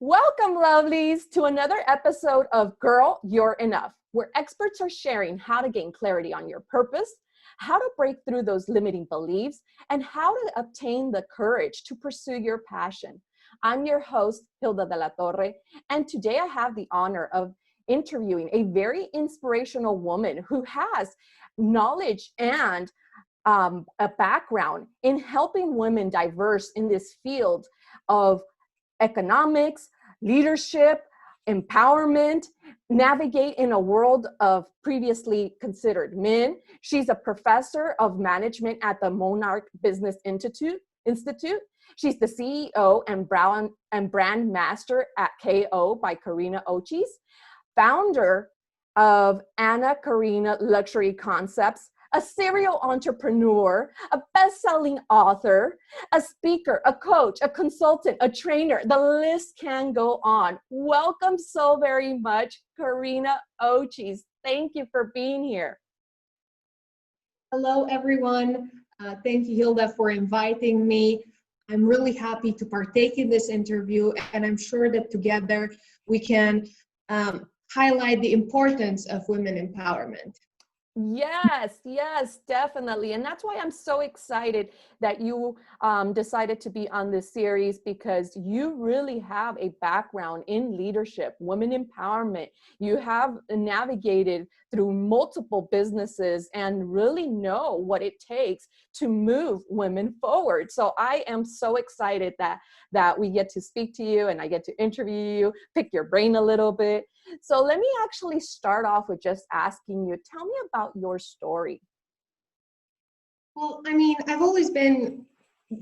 Welcome, lovelies, to another episode of Girl, You're Enough, where experts are sharing how to gain clarity on your purpose, how to break through those limiting beliefs, and how to obtain the courage to pursue your passion. I'm your host, Hilda de la Torre, and today I have the honor of interviewing a very inspirational woman who has knowledge and a background in helping women diverse in this field of economics, leadership, empowerment, navigate in a world of previously considered men. She's a professor of management at the Monarch Business Institute. She's the CEO and brand master at KO by Karina Ochis, founder of Ana Karina Luxury Concepts, a serial entrepreneur, a best-selling author, a speaker, a coach, a consultant, a trainer. The list can go on. Welcome so very much, Karina Ochis. Thank you for being here. Hello, everyone. Thank you, Hilda, for inviting me. I'm really happy to partake in this interview, and I'm sure that together we can highlight the importance of women empowerment. Yes, definitely. And that's why I'm so excited that you decided to be on this series, because you really have a background in leadership, women empowerment. You have navigated through multiple businesses and really know what it takes to move women forward. So I am so excited that we get to speak to you and I get to interview you, pick your brain a little bit. So let me actually start off with just asking you, tell me about your story. Well, I mean, I've always been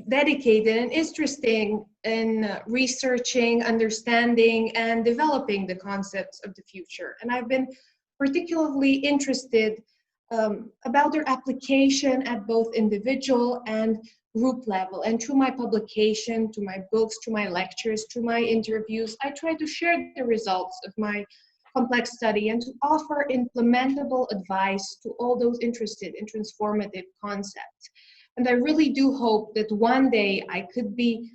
dedicated and interested in researching, understanding, and developing the concepts of the future. And I've been particularly interested about their application at both individual and group level. And through my publication, to my books, to my lectures, to my interviews, I try to share the results of my complex study and to offer implementable advice to all those interested in transformative concepts. And I really do hope that one day I could be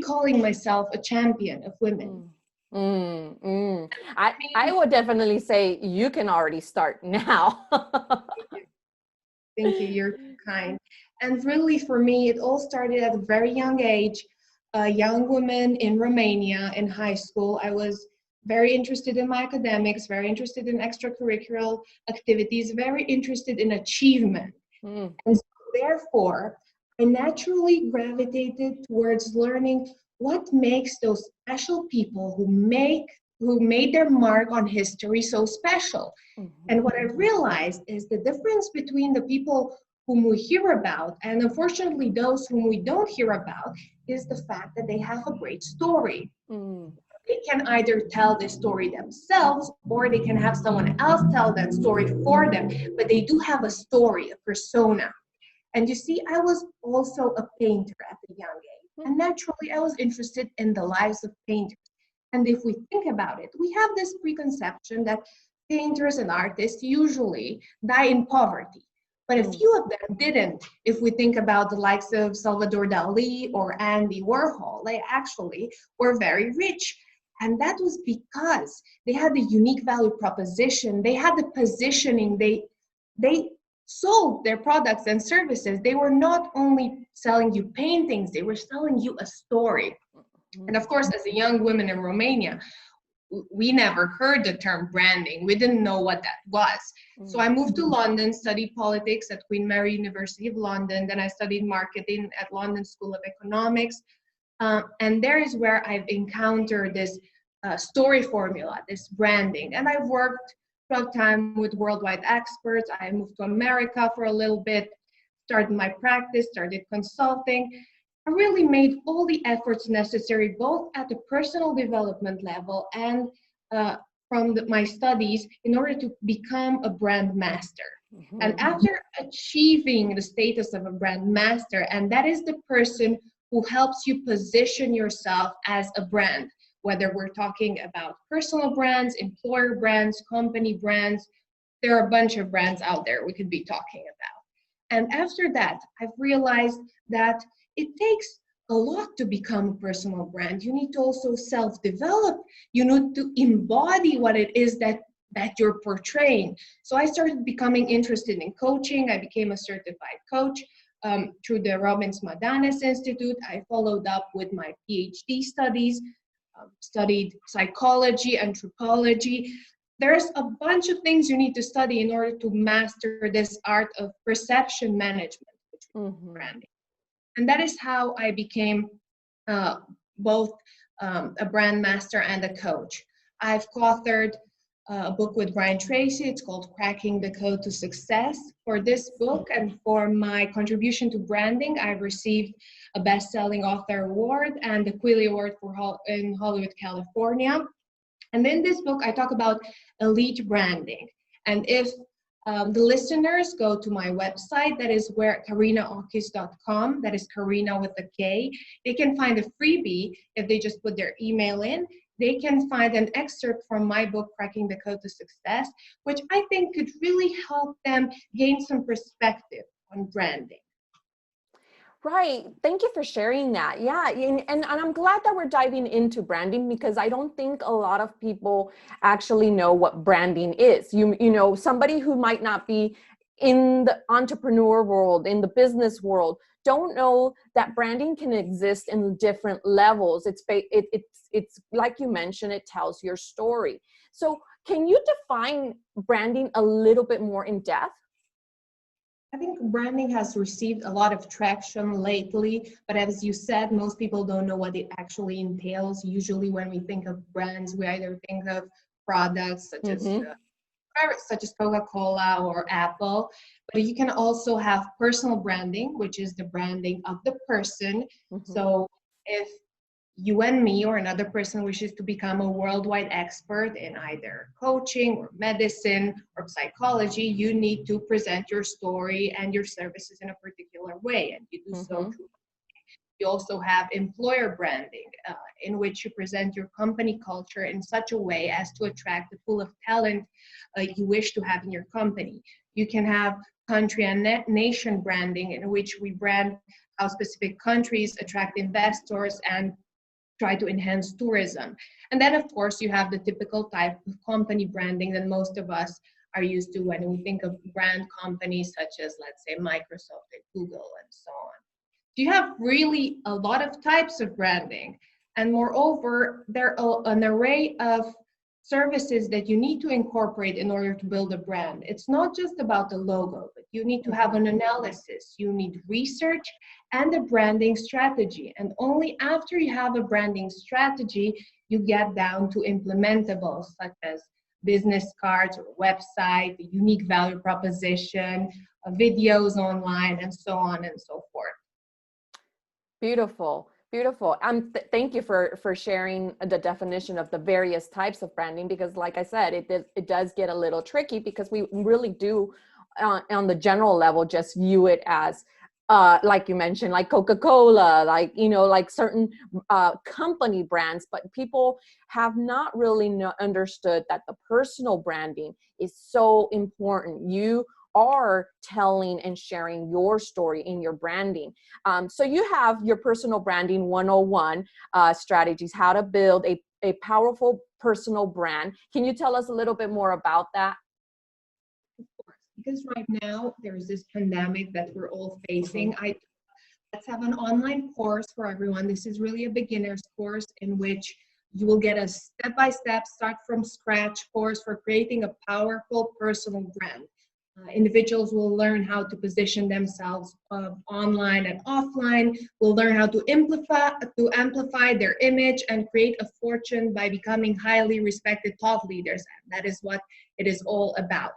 calling myself a champion of women. I would definitely say you can already start now. Thank you, you're kind. And really for me, it all started at a very young age. A young woman in Romania in high school. I was very interested in my academics, very interested in extracurricular activities, very interested in achievement. And so therefore, I naturally gravitated towards learning what makes those special people who made their mark on history so special. And what I realized is the difference between the people whom we hear about and unfortunately those whom we don't hear about is the fact that they have a great story. They can either tell the story themselves or they can have someone else tell that story for them, but they do have a story, a persona. And you see, I was also a painter at a young age, and naturally I was interested in the lives of painters. And if we think about it, we have this preconception that painters and artists usually die in poverty. But a few of them didn't. If we think about the likes of Salvador Dali or Andy Warhol, they actually were very rich. And that was because they had the unique value proposition. They had the positioning. They sold their products and services. They were not only selling you paintings, they were selling you a story. And of course, as a young woman in Romania, we never heard the term branding. We didn't know what that was. So I moved to London, studied politics at Queen Mary University of London. Then I studied marketing at London School of Economics. And there is where I've encountered this story formula, this branding. And I've worked throughout time with worldwide experts. I moved to America for a little bit, started my practice, started consulting. I really made all the efforts necessary, both at the personal development level and from my studies, in order to become a brand master. And after achieving the status of a brand master, and that is the person who helps you position yourself as a brand, whether we're talking about personal brands, employer brands, company brands, there are a bunch of brands out there we could be talking about. And after that, I've realized that it takes a lot to become a personal brand. You need to also self-develop. You need to embody what it is that you're portraying. So I started becoming interested in coaching. I became a certified coach through the Robbins Madanes Institute. I followed up with my Ph.D. studies, studied psychology, anthropology. There's a bunch of things you need to study in order to master this art of perception management, which is branding. And that is how I became both a brand master and a coach. I've co-authored a book with Brian Tracy. It's called Cracking the Code to Success. For this book and for my contribution to branding, I've received a best-selling author award and the Quilly Award in Hollywood, California. And in this book, I talk about elite branding. And if the listeners go to my website, that is where KarinaOchis.com, that is Karina with a K, they can find a freebie if they just put their email in. They can find an excerpt from my book, Cracking the Code to Success, which I think could really help them gain some perspective on branding. Right. Thank you for sharing that. Yeah. And I'm glad that we're diving into branding, because I don't think a lot of people actually know what branding is. You know, somebody who might not be in the entrepreneur world, in the business world, don't know that branding can exist in different levels. It's like you mentioned, it tells your story. So can you define branding a little bit more in depth? I think branding has received a lot of traction lately, but as you said, most people don't know what it actually entails. Usually when we think of brands, we either think of products such as Coca-Cola or Apple, but you can also have personal branding, which is the branding of the person. So if you and me or another person wishes to become a worldwide expert in either coaching or medicine or psychology, you need to present your story and your services in a particular way, and you do so through. You also have employer branding, in which you present your company culture in such a way as to attract the pool of talent you wish to have in your company. You can have country and nation branding, in which we brand how specific countries attract investors and try to enhance tourism. And then, of course, you have the typical type of company branding that most of us are used to when we think of brand companies such as, let's say, Microsoft and Google and so on. You have really a lot of types of branding. And moreover, there are an array of services that you need to incorporate in order to build a brand. It's not just about the logo, but you need to have an analysis, you need research and a branding strategy. And only after you have a branding strategy, you get down to implementables such as business cards or website, a unique value proposition, videos online, and so on and so forth. Beautiful. Beautiful. Thank you for sharing the definition of the various types of branding, because like I said, it does get a little tricky, because we really do on the general level just view it as like you mentioned, like Coca-Cola, like, you know, like certain company brands, but people have not really understood that the personal branding is so important. You are telling and sharing your story in your branding. So you have your personal branding 101 strategies, how to build a powerful personal brand. Can you tell us a little bit more about that? Of course, because right now there's this pandemic that we're all facing. Let's have an online course for everyone. This is really a beginner's course in which you will get a step-by-step, start from scratch course for creating a powerful personal brand. Individuals will learn how to position themselves online and offline, will learn how to amplify their image and create a fortune by becoming highly respected thought leaders. And that is what it is all about.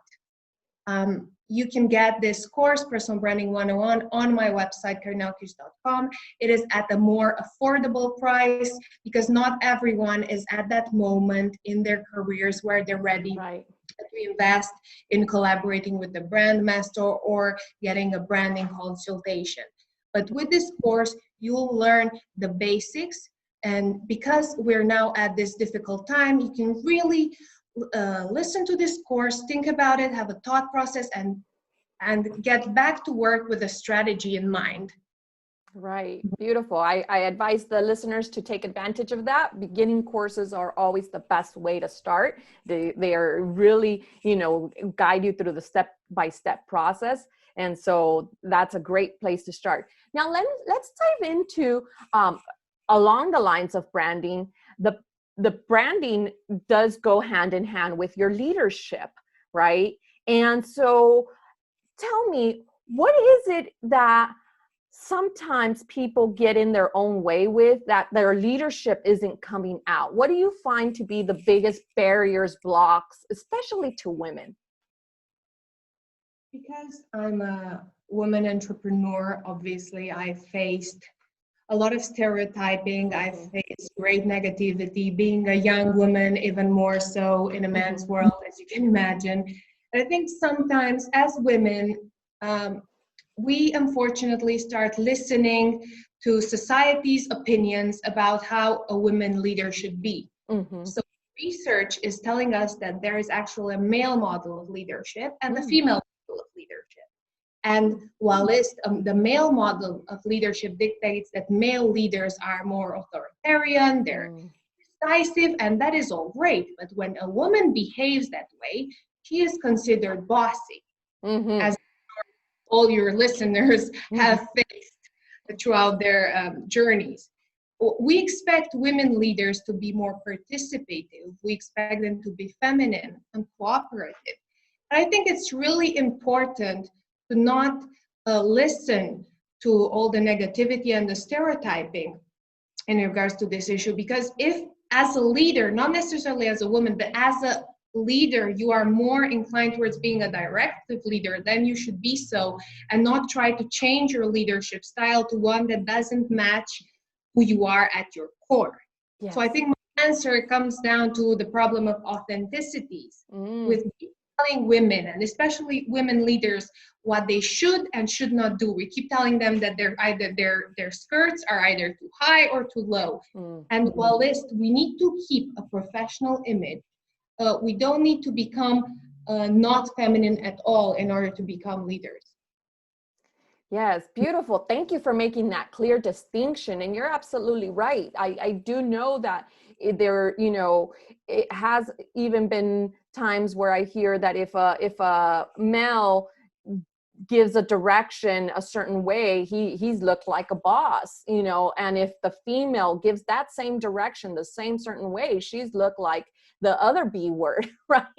You can get this course, Personal Branding 101, on my website, KarinaOchis.com. It is at a more affordable price because not everyone is at that moment in their careers where they're ready to invest in collaborating with the brand master or getting a branding consultation. But with this course, you'll learn the basics. And because we're now at this difficult time, you can really listen to this course, think about it, have a thought process, and get back to work with a strategy in mind. Right. Beautiful. I advise the listeners to take advantage of that. Beginning courses are always the best way to start. They are really, guide you through the step-by-step process. And so that's a great place to start. Now let's dive into along the lines of branding. The branding does go hand in hand with your leadership, right? And so tell me, what is it that sometimes people get in their own way with, that their leadership isn't coming out? What do you find to be the biggest barriers, blocks, especially to women? Because I'm a woman entrepreneur, obviously, I faced a lot of stereotyping. I Mm-hmm. faced great negativity, being a young woman, even more so in a man's Mm-hmm. world, as you can imagine. And I think sometimes as women, we unfortunately start listening to society's opinions about how a woman leader should be. Mm-hmm. So research is telling us that there is actually a male model of leadership and a Mm-hmm. female model of leadership. And while the male model of leadership dictates that male leaders are more authoritarian, they're decisive, and that is all great. But when a woman behaves that way, she is considered bossy, Mm-hmm. as all your listeners Mm-hmm. have faced throughout their journeys. We expect women leaders to be more participative. We expect them to be feminine and cooperative. And I think it's really important to not listen to all the negativity and the stereotyping in regards to this issue, because if as a leader, not necessarily as a woman, but as a leader, you are more inclined towards being a directive leader, then you should be so, and not try to change your leadership style to one that doesn't match who you are at your core. So I Yes. think my answer comes down to the problem of authenticities, Mm. with telling women, and especially women leaders, what they should and should not do. We keep telling them that their skirts are either too high or too low. Mm. And while this, we need to keep a professional image. We don't need to become not feminine at all in order to become leaders. Yes, beautiful. Thank you for making that clear distinction. And you're absolutely right. I do know that there, it has even been times where I hear that if a male gives a direction a certain way, he's looked like a boss, and if the female gives that same direction the same certain way, she's looked like the other B word, right?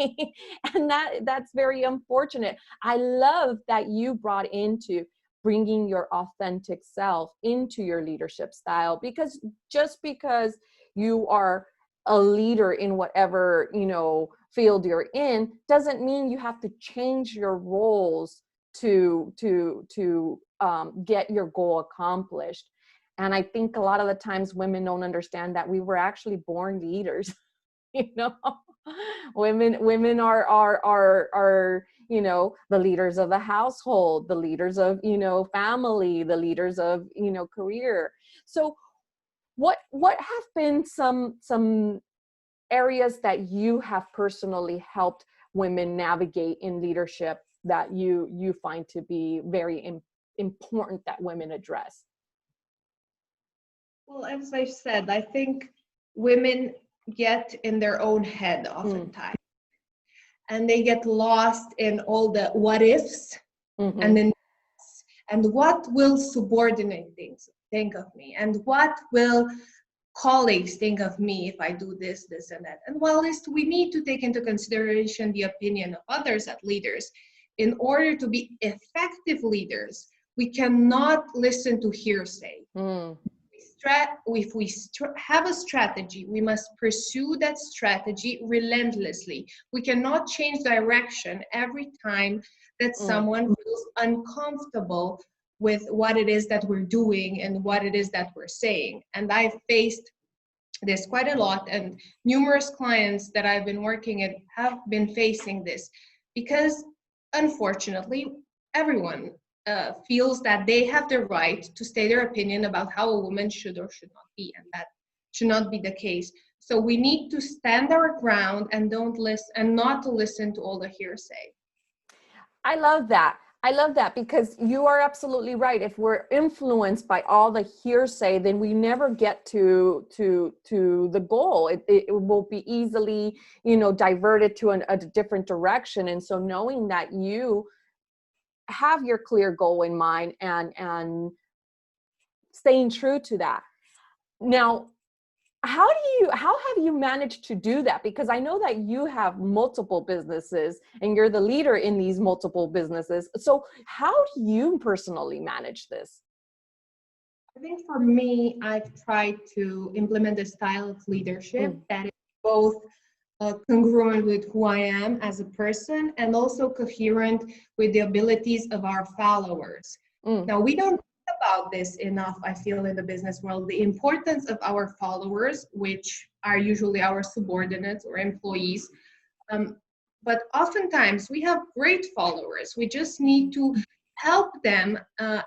And that's very unfortunate. I love that you brought into bringing your authentic self into your leadership style, because just because you are a leader in whatever field you're in doesn't mean you have to change your roles to get your goal accomplished. And I think a lot of the times women don't understand that we were actually born leaders. you know women are the leaders of the household, the leaders of family, the leaders of career. So what have been some areas that you have personally helped women navigate in leadership that you find to be very important that women address? Well, as I said, I think women get in their own head Mm. oftentimes, and they get lost in all the what ifs, Mm-hmm. and then and what will subordinate things think of me, and what will colleagues think of me if I do this, this, and that. And while we need to take into consideration the opinion of others as leaders, in order to be effective leaders, we cannot listen to hearsay. Mm. If we have a strategy, we must pursue that strategy relentlessly. We cannot change direction every time that Mm. someone feels uncomfortable with what it is that we're doing and what it is that we're saying. And I've faced this quite a lot, and numerous clients that I've been working with have been facing this, because unfortunately everyone feels that they have the right to state their opinion about how a woman should or should not be, and that should not be the case. So we need to stand our ground and don't listen, and not to listen to all the hearsay. I love that. I love that, because you are absolutely right. If we're influenced by all the hearsay, then we never get to the goal. It will be easily, diverted to a different direction. And so knowing that you have your clear goal in mind and staying true to that. Now, how have you managed to do that? Because I know that you have multiple businesses and you're the leader in these multiple businesses. So how do you personally manage this? I think for me, I've tried to implement a style of leadership Mm, that is both congruent with who I am as a person and also coherent with the abilities of our followers. mm, Now, we don't talk about this enough, I feel, in the business world, the importance of our followers, which are usually our subordinates or employees. Um, but oftentimes we have great followers. We just need to help them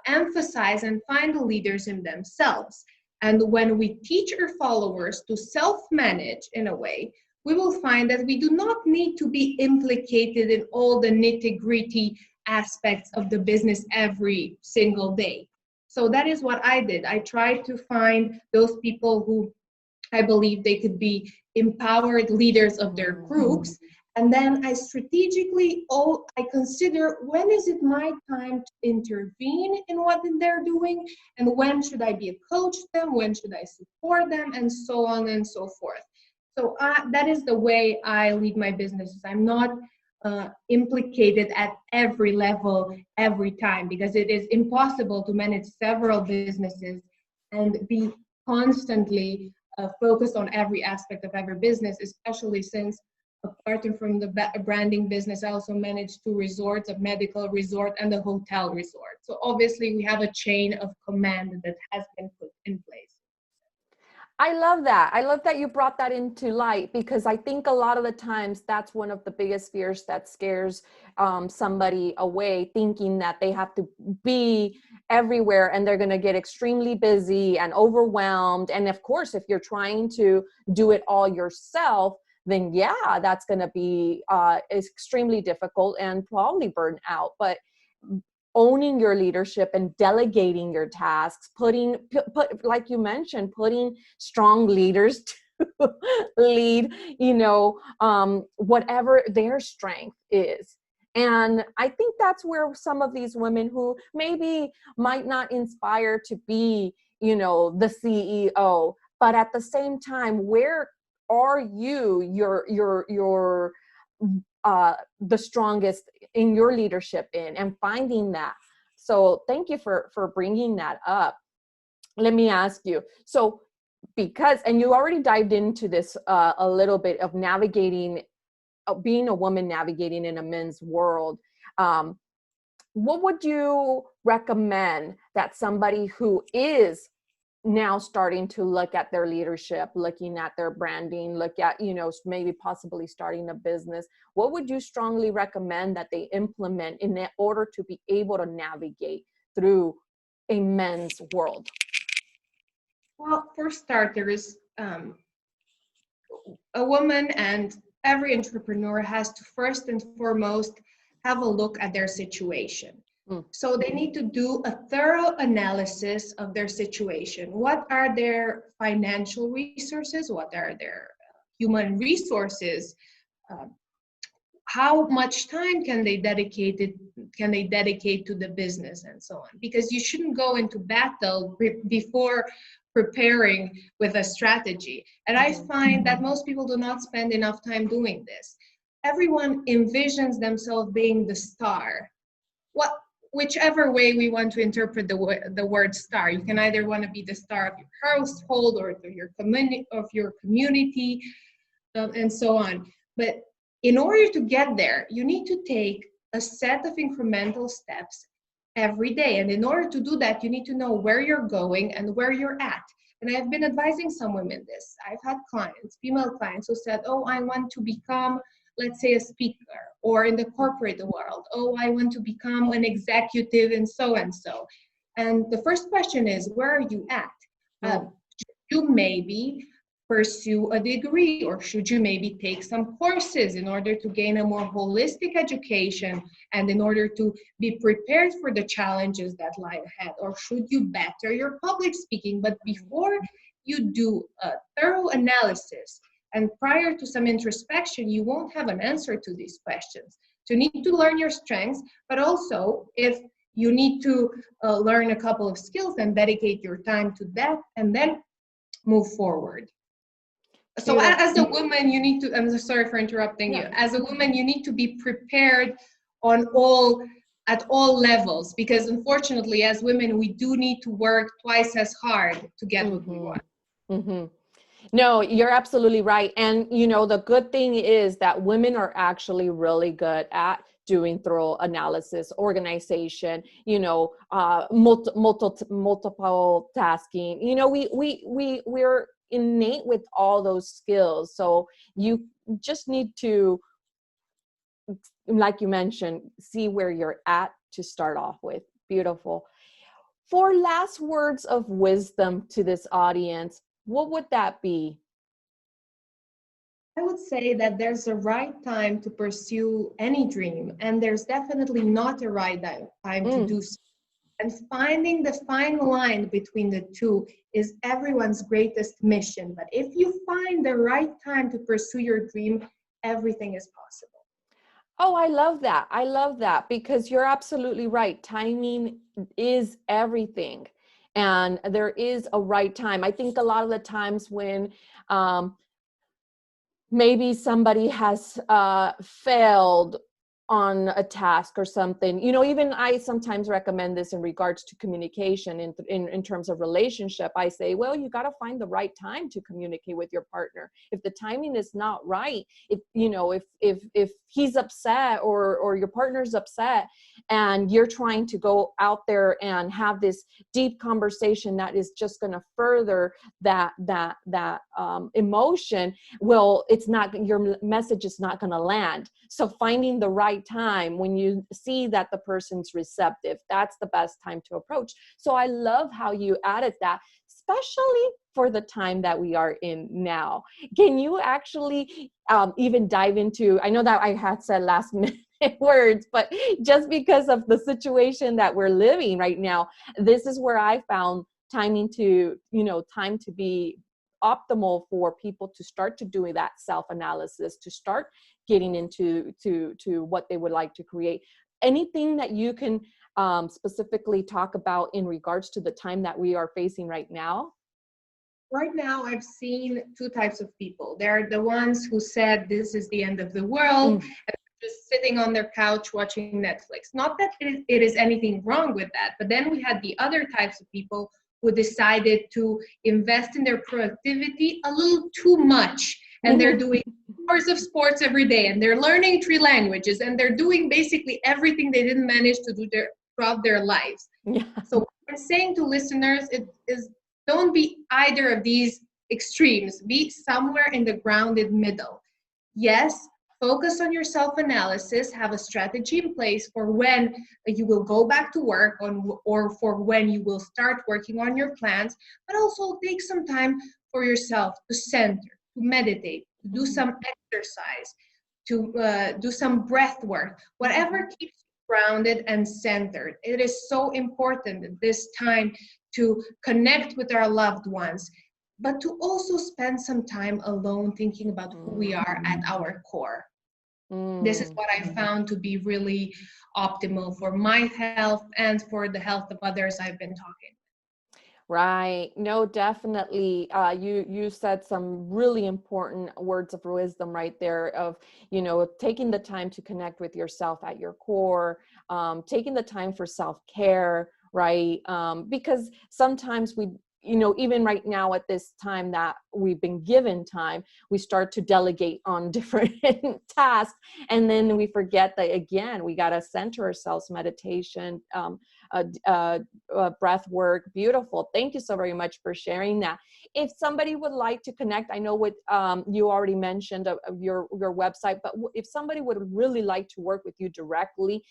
emphasize and find the leaders in themselves. And when we teach our followers to self-manage in a way, we will find that we do not need to be implicated in all the nitty-gritty aspects of the business every single day. So that is what I did. I tried to find those people who I believe they could be empowered leaders of their groups. And then I strategically, I consider, when is it my time to intervene in what they're doing? And when should I be a coach to them? When should I support them? And so on and so forth. So that is the way I lead my businesses. I'm not implicated at every level, every time, because it is impossible to manage several businesses and be constantly focused on every aspect of every business, especially since apart from the branding business, I also manage 2 resorts, a medical resort and a hotel resort. So obviously we have a chain of command that has been put in place. I love that. I love that you brought that into light, because I think a lot of the times that's one of the biggest fears that scares somebody away, thinking that they have to be everywhere and they're going to get extremely busy and overwhelmed. And of course, if you're trying to do it all yourself, then yeah, that's going to be extremely difficult and probably burn out. But owning your leadership and delegating your tasks, put like you mentioned, putting strong leaders to lead, whatever their strength is. And I think that's where some of these women who maybe might not inspire to be, the CEO, but at the same time, where are you, the strongest in your leadership in, and finding that. So thank you for bringing that up. Let me ask you, so and you already dived into this a little bit of navigating, being a woman navigating in a men's world. What would you recommend that somebody who is now starting to look at their leadership, looking at their branding, look at, maybe possibly starting a business, what would you strongly recommend that they implement in order to be able to navigate through a men's world? Well, for starters, a woman and every entrepreneur has to first and foremost have a look at their situation. So they need to do a thorough analysis of their situation. What are their financial resources? What are their human resources? How much time can they dedicate to the business, and so on? Because you shouldn't go into battle before preparing with a strategy. And I find that most people do not spend enough time doing this. Everyone envisions themselves being the star. Whichever way we want to interpret the word star, you can either want to be the star of your household or of your community, and so on. But in order to get there, you need to take a set of incremental steps every day. And in order to do that, you need to know where you're going and where you're at. And I've been advising some women this. I've had clients, female clients, who said, oh, I want to become, let's say, a speaker, or in the corporate world, oh, I want to become an executive and so and so. And the first question is, where are you at? You maybe pursue a degree, or should you maybe take some courses in order to gain a more holistic education and in order to be prepared for the challenges that lie ahead? Or should you better your public speaking? But before you do a thorough analysis and prior to some introspection, you won't have an answer to these questions. So you need to learn your strengths, but also if you need to learn a couple of skills, then dedicate your time to that and then move forward. So as a woman, you need to, I'm sorry for interrupting you. As a woman, you need to be prepared at all levels, because unfortunately, as women, we do need to work twice as hard to get what we want. Mm-hmm. No, you're absolutely right. And, the good thing is that women are actually really good at doing thorough analysis, organization, multiple tasking. We're innate with all those skills. So you just need to, like you mentioned, see where you're at to start off with. Beautiful. For last words of wisdom to this audience, what would that be? I would say that there's a right time to pursue any dream, and there's definitely not a right time to do so. And finding the fine line between the two is everyone's greatest mission. But if you find the right time to pursue your dream, everything is possible. Oh, I love that. I love that, because you're absolutely right. Timing is everything. And there is a right time. I think a lot of the times when maybe somebody has failed on a task or something, even I sometimes recommend this in regards to communication in terms of relationship. I say, well, you got to find the right time to communicate with your partner. If the timing is not right, if he's upset or your partner's upset and you're trying to go out there and have this deep conversation that is just going to further that emotion, well, it's not, your message is not going to land. So finding the right time when you see that the person's receptive, that's the best time to approach. So I love how you added that, especially for the time that we are in now. Can you actually even dive into, I know that I had said last minute words, but just because of the situation that we're living right now, this is where I found time to be optimal for people to start to doing that self-analysis, to start getting into what they would like to create. Anything that you can specifically talk about in regards to the time that we are facing right now? Right now, I've seen two types of people. There are the ones who said this is the end of the world, and just sitting on their couch watching Netflix. Not that it is anything wrong with that, but then we had the other types of people who decided to invest in their productivity a little too much. And they're doing hours of sports every day, and they're learning 3 languages, and they're doing basically everything they didn't manage to do throughout their lives. Yeah. So what I'm saying to listeners is don't be either of these extremes. Be somewhere in the grounded middle. Yes, focus on your self-analysis, have a strategy in place for when you will go back to work or for when you will start working on your plans, but also take some time for yourself to center, to meditate, to do some exercise, to do some breath work, whatever keeps you grounded and centered. It is so important at this time to connect with our loved ones, but to also spend some time alone thinking about who we are at our core. This is what I found to be really optimal for my health and for the health of others I've been talking. Right. No, definitely. You said some really important words of wisdom right there of, taking the time to connect with yourself at your core, taking the time for self-care, right? Because sometimes we, even right now at this time that we've been given time, we start to delegate on different tasks. And then we forget that, again, we got to center ourselves, meditation, breath work. Beautiful. Thank you so very much for sharing that. If somebody would like to connect, I know what you already mentioned of your website, but if somebody would really like to work with you directly,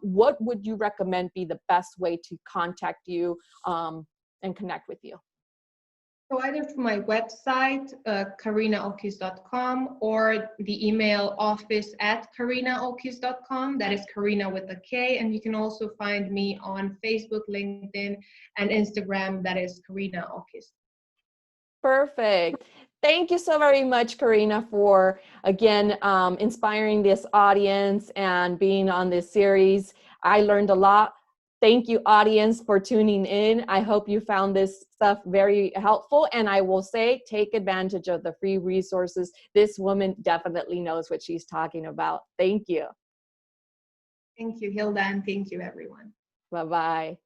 what would you recommend be the best way to contact you and connect with you? So either through my website, karinaochis.com, or the email office@karinaochis.com. That is Karina with a K. And you can also find me on Facebook, LinkedIn, and Instagram. That is Karina Ochis. Perfect. Thank you so very much, Karina, for, again, inspiring this audience and being on this series. I learned a lot. Thank you, audience, for tuning in. I hope you found this stuff very helpful. And I will say, take advantage of the free resources. This woman definitely knows what she's talking about. Thank you. Thank you, Hilda, and thank you, everyone. Bye-bye.